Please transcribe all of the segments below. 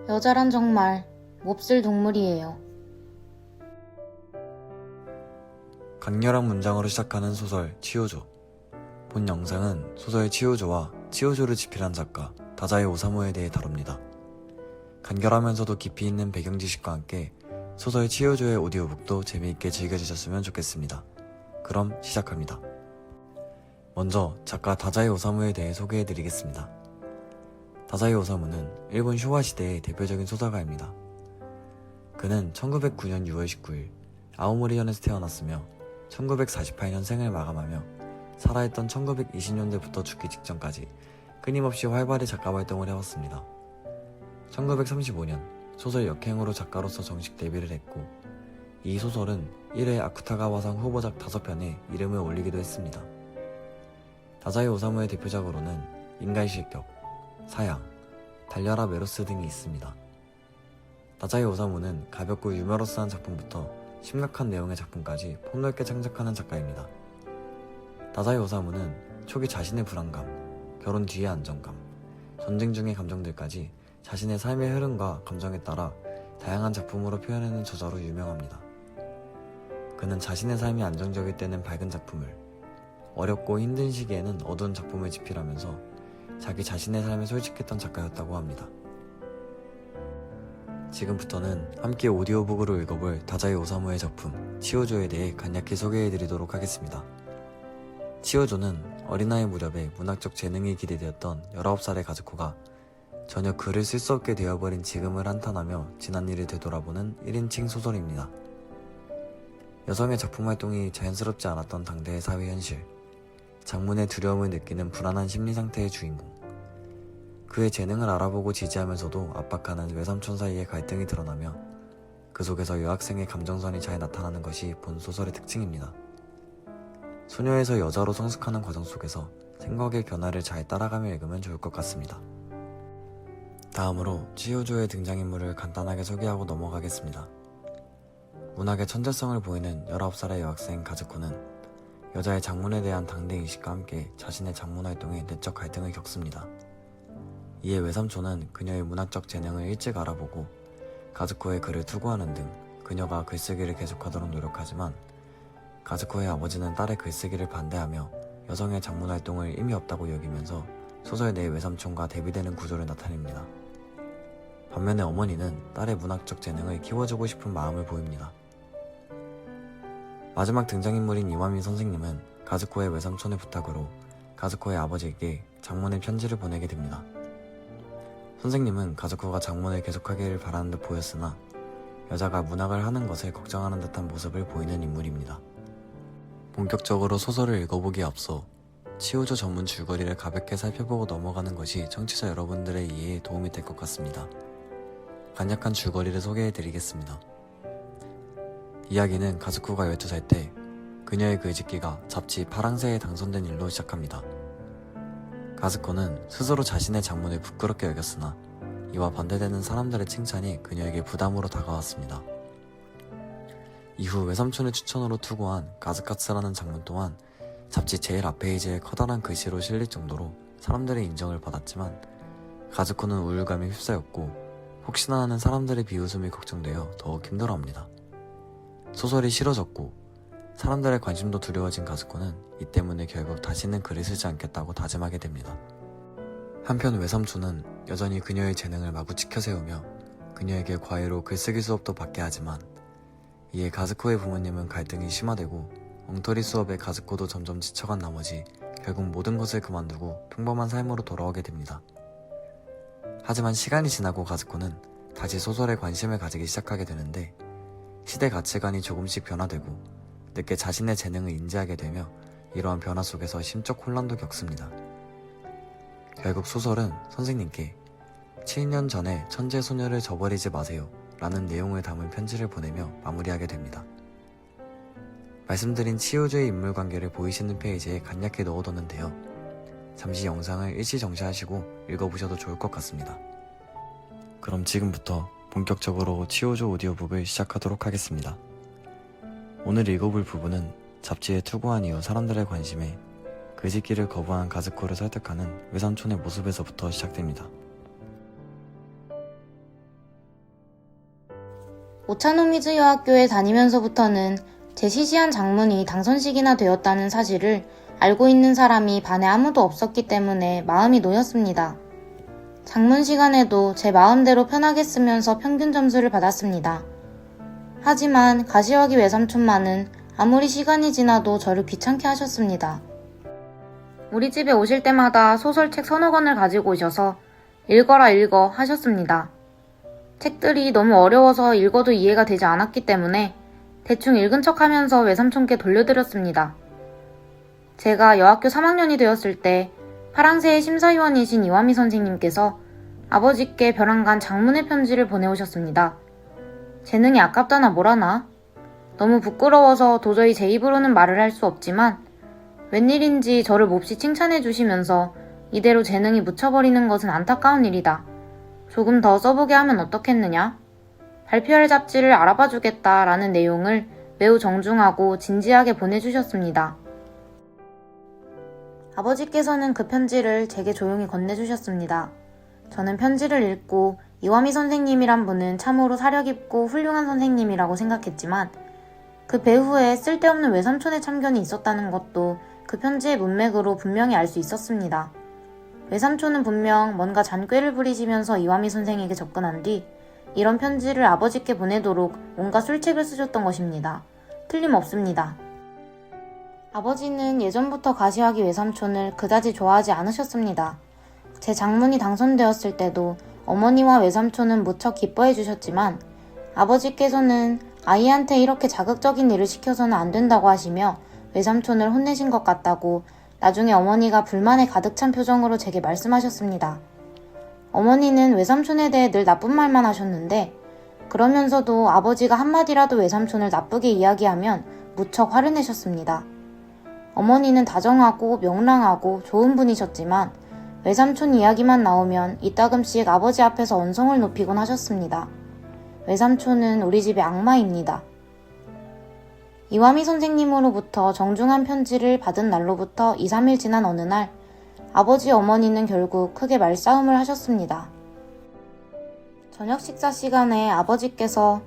여자란 정말 몹쓸 동물이에요. 강렬한 문장으로 시작하는 소설 치요조. 본 영상은 소설 치요조와 치요조를 집필한 작가 다자이 오사무에 대해 다룹니다. 간결하면서도 깊이 있는 배경 지식과 함께 소설 치요조의 오디오북도 재미있게 즐겨주셨으면 좋겠습니다. 그럼 시작합니다. 먼저 작가 다자이 오사무에 대해 소개해드리겠습니다. 다자이 오사무는 일본 쇼와 시대의 대표적인 소설가입니다. 그는 1909년 6월 19일 아오모리현에서 태어났으며 1948년생을 마감하며 살아있던 1920년대부터 죽기 직전까지 끊임없이 활발히 작가 활동을 해왔습니다. 1935년 소설 역행으로 작가로서 정식 데뷔를 했고 이 소설은 1회 아쿠타가와상 후보작 5편에 이름을 올리기도 했습니다. 다자이 오사무의 대표작으로는 인간의 실격, 사양, 달려라 메로스 등이 있습니다. 다자이 오사무는 가볍고 유머러스한 작품부터 심각한 내용의 작품까지 폭넓게 창작하는 작가입니다. 다자이 오사무는 초기 자신의 불안감, 결혼 뒤의 안정감, 전쟁 중의 감정들까지 자신의 삶의 흐름과 감정에 따라 다양한 작품으로 표현하는 저자로 유명합니다. 그는 자신의 삶이 안정적일 때는 밝은 작품을, 어렵고 힘든 시기에는 어두운 작품을 집필하면서 자기 자신의 삶에 솔직했던 작가였다고 합니다. 지금부터는 함께 오디오북으로 읽어볼 다자이 오사무의 작품 치요조에 대해 간략히 소개해드리도록 하겠습니다. 치요조는 어린아이 무렵에 문학적 재능이 기대되었던 19살의 가즈코가 전혀 글을 쓸 수 없게 되어버린 지금을 한탄하며 지난 일을 되돌아보는 1인칭 소설입니다. 여성의 작품 활동이 자연스럽지 않았던 당대의 사회 현실, 장문의 두려움을 느끼는 불안한 심리 상태의 주인공, 그의 재능을 알아보고 지지하면서도 압박하는 외삼촌 사이의 갈등이 드러나며 그 속에서 여학생의 감정선이 잘 나타나는 것이 본 소설의 특징입니다. 소녀에서 여자로 성숙하는 과정 속에서 생각의 변화를 잘 따라가며 읽으면 좋을 것 같습니다. 다음으로 치요조의 등장인물을 간단하게 소개하고 넘어가겠습니다. 문학의 천재성을 보이는 19살의 여학생 가즈코는 여자의 장문에 대한 당대 인식과 함께 자신의 장문 활동에 내적 갈등을 겪습니다. 이에 외삼촌은 그녀의 문학적 재능을 일찍 알아보고 가즈코의 글을 투고하는 등 그녀가 글쓰기를 계속하도록 노력하지만 가즈코의 아버지는 딸의 글쓰기를 반대하며 여성의 장문 활동을 의미 없다고 여기면서 소설 내 외삼촌과 대비되는 구조를 나타냅니다. 반면에 어머니는 딸의 문학적 재능을 키워주고 싶은 마음을 보입니다. 마지막 등장인물인 이와미 선생님은 가즈코의 외삼촌의 부탁으로 가즈코의 아버지에게 장문의 편지를 보내게 됩니다. 선생님은 가즈코가 장문을 계속하기를 바라는 듯 보였으나 여자가 문학을 하는 것을 걱정하는 듯한 모습을 보이는 인물입니다. 본격적으로 소설을 읽어보기에 앞서 치요조 전문 줄거리를 가볍게 살펴보고 넘어가는 것이 청취자 여러분들의 이해에 도움이 될 것 같습니다. 간략한 줄거리를 소개해드리겠습니다. 이야기는 가즈코가 12살 때 그녀의 글짓기가 잡지 파랑새에 당선된 일로 시작합니다. 가즈코는 스스로 자신의 장문을 부끄럽게 여겼으나 이와 반대되는 사람들의 칭찬이 그녀에게 부담으로 다가왔습니다. 이후 외삼촌의 추천으로 투고한 가즈카츠라는 장문 또한 잡지 제일 앞 페이지에 커다란 글씨로 실릴 정도로 사람들의 인정을 받았지만 가즈코는 우울감에 휩싸였고 혹시나 하는 사람들의 비웃음이 걱정되어 더욱 힘들어합니다. 소설이 싫어졌고 사람들의 관심도 두려워진 가즈코는 이 때문에 결국 다시는 글을 쓰지 않겠다고 다짐하게 됩니다. 한편 외삼촌은 여전히 그녀의 재능을 마구 치켜세우며 그녀에게 과외로 글쓰기 수업도 받게 하지만 이에 가즈코의 부모님은 갈등이 심화되고 엉터리 수업에 가즈코도 점점 지쳐간 나머지 결국 모든 것을 그만두고 평범한 삶으로 돌아오게 됩니다. 하지만 시간이 지나고 가즈코는 다시 소설에 관심을 가지기 시작하게 되는데 시대 가치관이 조금씩 변화되고 늦게 자신의 재능을 인지하게 되며 이러한 변화 속에서 심적 혼란도 겪습니다. 결국 소설은 선생님께 7년 전에 천재 소녀를 저버리지 마세요 라는 내용을 담은 편지를 보내며 마무리하게 됩니다. 말씀드린 치요조의 인물관계를 보이시는 페이지에 간략히 넣어뒀는데요. 잠시 영상을 일시정지하시고 읽어보셔도 좋을 것 같습니다. 그럼 지금부터 본격적으로 치요조 오디오북을 시작하도록 하겠습니다. 오늘 읽어볼 부분은 잡지에 투고한 이후 사람들의 관심에 글짓기를 거부한 가즈코를 설득하는 외삼촌의 모습에서부터 시작됩니다. 오차노미즈 여학교에 다니면서부터는 제 시시한 장문이 당선식이나 되었다는 사실을 알고 있는 사람이 반에 아무도 없었기 때문에 마음이 놓였습니다. 장문 시간에도 제 마음대로 편하게 쓰면서 평균 점수를 받았습니다. 하지만 가시화기 외삼촌만은 아무리 시간이 지나도 저를 귀찮게 하셨습니다. 우리 집에 오실 때마다 소설책 서너 권을 가지고 오셔서 읽어라 읽어 하셨습니다. 책들이 너무 어려워서 읽어도 이해가 되지 않았기 때문에 대충 읽은 척 하면서 외삼촌께 돌려드렸습니다. 제가 여학교 3학년이 되었을 때 파랑새의 심사위원이신 이화미 선생님께서 아버지께 벼랑간 장문의 편지를 보내오셨습니다. 재능이 아깝다나 뭐라나? 너무 부끄러워서 도저히 제 입으로는 말을 할 수 없지만 웬일인지 저를 몹시 칭찬해 주시면서 이대로 재능이 묻혀버리는 것은 안타까운 일이다. 조금 더 써보게 하면 어떻겠느냐? 발표할 잡지를 알아봐 주겠다라는 내용을 매우 정중하고 진지하게 보내주셨습니다. 아버지께서는 그 편지를 제게 조용히 건네주셨습니다. 저는 편지를 읽고 이화미 선생님이란 분은 참으로 사려깊고 훌륭한 선생님이라고 생각했지만 그 배후에 쓸데없는 외삼촌의 참견이 있었다는 것도 그 편지의 문맥으로 분명히 알 수 있었습니다. 외삼촌은 분명 뭔가 잔꾀를 부리시면서 이화미 선생에게 접근한 뒤 이런 편지를 아버지께 보내도록 뭔가 술책을 쓰셨던 것입니다. 틀림없습니다. 아버지는 예전부터 가시화기 외삼촌을 그다지 좋아하지 않으셨습니다. 제 장문이 당선되었을 때도 어머니와 외삼촌은 무척 기뻐해 주셨지만 아버지께서는 아이한테 이렇게 자극적인 일을 시켜서는 안 된다고 하시며 외삼촌을 혼내신 것 같다고 나중에 어머니가 불만에 가득 찬 표정으로 제게 말씀하셨습니다. 어머니는 외삼촌에 대해 늘 나쁜 말만 하셨는데 그러면서도 아버지가 한마디라도 외삼촌을 나쁘게 이야기하면 무척 화를 내셨습니다. 어머니는 다정하고 명랑하고 좋은 분이셨지만 외삼촌 이야기만 나오면 이따금씩 아버지 앞에서 언성을 높이곤 하셨습니다. 외삼촌은 우리 집의 악마입니다. 이화미 선생님으로부터 정중한 편지를 받은 날로부터 2, 3일 지난 어느 날 아버지 어머니는 결국 크게 말싸움을 하셨습니다. 저녁 식사 시간에 아버지께서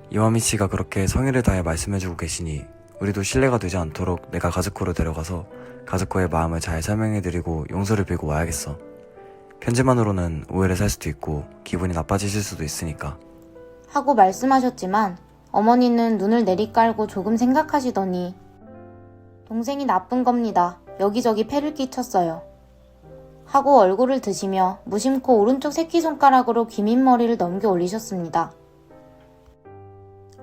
이화미 씨가 그렇게 성의를 다해 말씀해주고 계시니 우리도 신뢰가 되지 않도록 내가 가즈코로 데려가서 가즈코의 마음을 잘 설명해드리고 용서를 빌고 와야겠어. 편지만으로는 오해를 살 수도 있고 기분이 나빠지실 수도 있으니까 하고 말씀하셨지만 어머니는 눈을 내리깔고 조금 생각하시더니 동생이 나쁜 겁니다. 여기저기 폐를 끼쳤어요. 하고 얼굴을 드시며 무심코 오른쪽 새끼손가락으로 귀밑머리를 넘겨 올리셨습니다.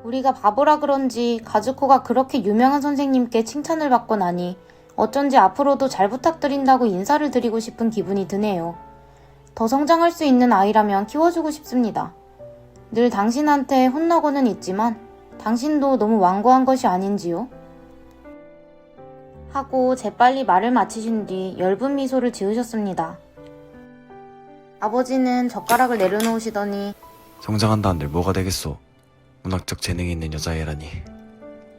우리가 바보라 그런지 가즈코가 그렇게 유명한 선생님께 칭찬을 받고 나니 어쩐지 앞으로도 잘 부탁드린다고 인사를 드리고 싶은 기분이 드네요. 더 성장할 수 있는 아이라면 키워주고 싶습니다. 늘 당신한테 혼나고는 있지만 당신도 너무 완고한 것이 아닌지요? 하고 재빨리 말을 마치신 뒤 엷은 미소를 지으셨습니다. 아버지는 젓가락을 내려놓으시더니 성장한다는데 뭐가 되겠소. 문학적 재능이 있는 여자애라니.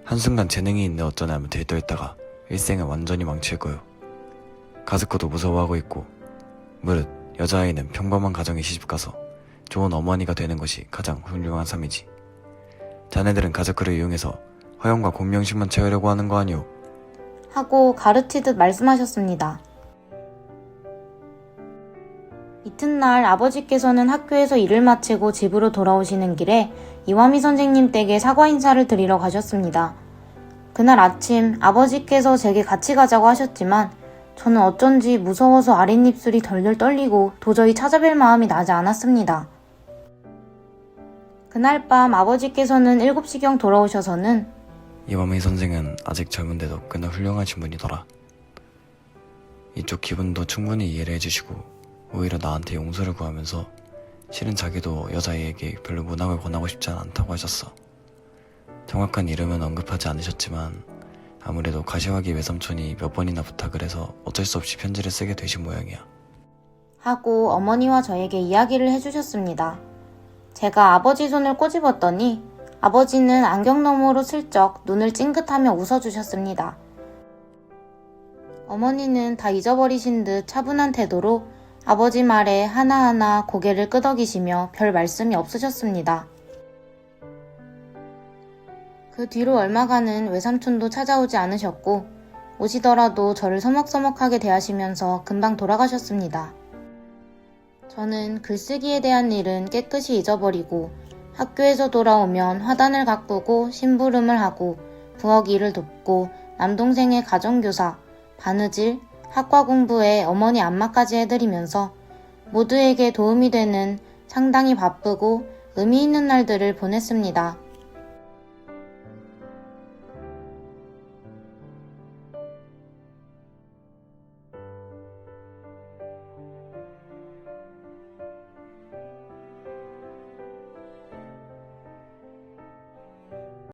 한순간 재능이 있네 어쩌냐면 들떠있다가 일생을 완전히 망칠 거요. 가즈코도 무서워하고 있고 무릇 여자아이는 평범한 가정에 시집가서 좋은 어머니가 되는 것이 가장 훌륭한 삶이지. 자네들은 가즈코를 이용해서 허영과 공명심만 채우려고 하는 거 아니오. 하고 가르치듯 말씀하셨습니다. 이튿날 아버지께서는 학교에서 일을 마치고 집으로 돌아오시는 길에 이화미 선생님 댁에 사과 인사를 드리러 가셨습니다. 그날 아침 아버지께서 제게 같이 가자고 하셨지만 저는 어쩐지 무서워서 아랫입술이 덜덜 떨리고 도저히 찾아뵐 마음이 나지 않았습니다. 그날 밤 아버지께서는 7시경 돌아오셔서는 이화미 선생은 아직 젊은데도 꽤나 훌륭하신 분이더라. 이쪽 기분도 충분히 이해를 해주시고 오히려 나한테 용서를 구하면서 실은 자기도 여자애에게 별로 문학을 권하고 싶지 않다고 하셨어. 정확한 이름은 언급하지 않으셨지만 아무래도 가시화기 외삼촌이 몇 번이나 부탁을 해서 어쩔 수 없이 편지를 쓰게 되신 모양이야. 하고 어머니와 저에게 이야기를 해주셨습니다. 제가 아버지 손을 꼬집었더니 아버지는 안경 너머로 슬쩍 눈을 찡긋하며 웃어주셨습니다. 어머니는 다 잊어버리신 듯 차분한 태도로 아버지 말에 하나하나 고개를 끄덕이시며 별 말씀이 없으셨습니다. 그 뒤로 얼마간은 외삼촌도 찾아오지 않으셨고 오시더라도 저를 서먹서먹하게 대하시면서 금방 돌아가셨습니다. 저는 글쓰기에 대한 일은 깨끗이 잊어버리고 학교에서 돌아오면 화단을 가꾸고 심부름을 하고 부엌 일을 돕고 남동생의 가정교사, 바느질, 학과 공부에 어머니 안마까지 해드리면서 모두에게 도움이 되는 상당히 바쁘고 의미 있는 날들을 보냈습니다.